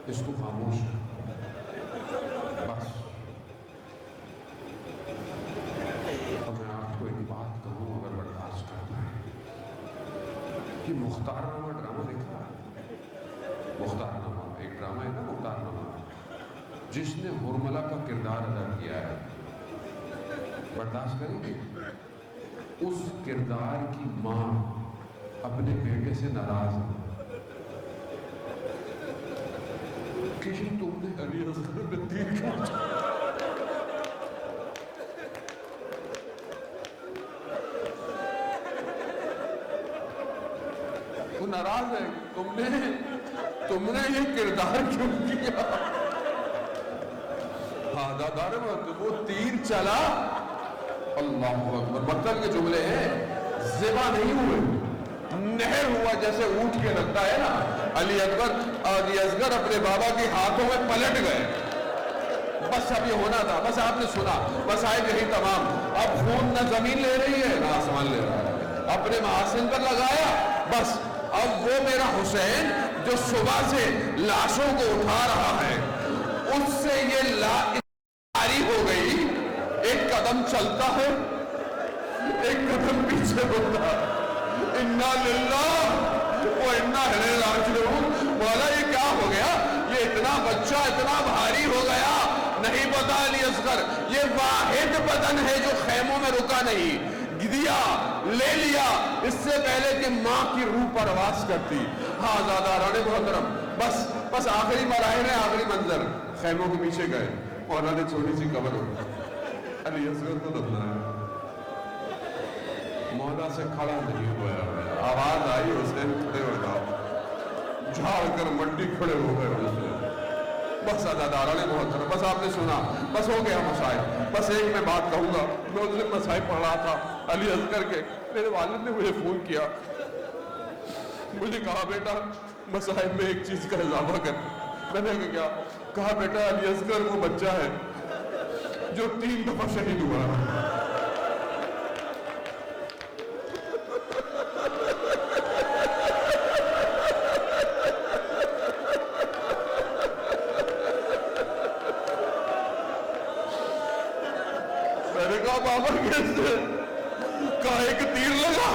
اس کو خاموش ہے، بس۔ اب میں آپ کو ایک بات کہوں اگر برداشت کر پائے، کہ مختار نامہ ڈرامہ دیکھا؟ مختار نامہ ایک ڈرامہ ہے نا، مختار نامہ، جس نے حرملا کا کردار ادا کیا ہے، برداشت کریں گے؟ اس کردار کی ماں اپنے بیٹے سے ناراض ہے کہ تم نے علی اصغر میں تیر کھینچا۔ وہ ناراض ہے تم نے یہ کردار کیوں کیا؟ دادار وہ تیر چلا، اللہ اکبر، مطلب کے جملے ہیں، زبا نہیں ہوئے، نہر ہوا جیسے اونٹ کے لگتا ہے نا. علی اصغر اپنے بابا کے ہاتھوں میں پلٹ گئے. بس اب یہ ہونا تھا, بس آپ نے سنا, بس آئے یہی تمام. اب خون نہ زمین لے رہی ہے نہ آسمان لے رہا ہے, اپنے محاسن پر لگایا. بس اب وہ میرا حسین جو صبح سے لاشوں کو اٹھا رہا ہے, اس سے یہ جاری ہو گئی. ایک قدم چلتا ہے, ایک قدم پیچھے ہوتا ہے. انا للہ و انا الیہ راجعون. مولا یہ کیا ہو گیا, یہ اتنا بچہ اتنا بھاری ہو گیا, نہیں پتا علی اصغر. یہ واحد بدن ہے جو خیموں میں رکا نہیں, دیا لے لیا اس سے پہلے کہ ماں کی روح پرواز کرتی. ہاں زاداران محترم, بس آخری مراحل ہے, آخری منظر. خیموں کے پیچھے گئے, مولا نے چھوٹی سی قبر اٹھا, علی اصغر کو دفنایا. مولا سے کھڑا نہیں ہوا, آواز آئی حسین کھڑے ہو جاؤ, جھاڑ کر منڈی کھڑے ہو گئے حسین. بس ادادارہ نے محترم, بس آپ نے سنا, بس ہو گیا مسائل. بس ایک میں بات کہوں گا, میں اس دن مسائل پڑھ رہا تھا علی اصغر کے. میرے والد نے مجھے فون کیا, مجھے کہا بیٹا مسائل میں ایک چیز کا اضافہ کر. میں نے کیا کہا, بیٹا علی اصغر وہ بچہ ہے جو 3 دفعہ شہید ہوا. میں نے کہا بابا کیسے؟ کہا ایک تیر لگا.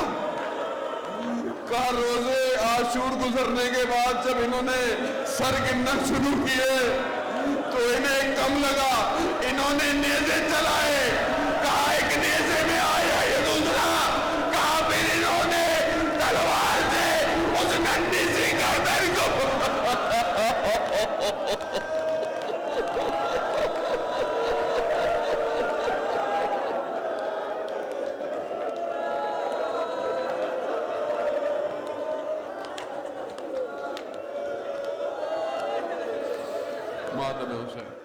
کہا روزے عاشور گزرنے کے بعد جب انہوں نے سر گننا شروع کیے تو انہیں کم لگا, انہوں نے نیزے چلائے. کہا ایک نیزے میں آیا یہ دوسرا. کہا پھر انہوں نے تلوار سے اس ننھی سی گردن کو. ماتم حسین.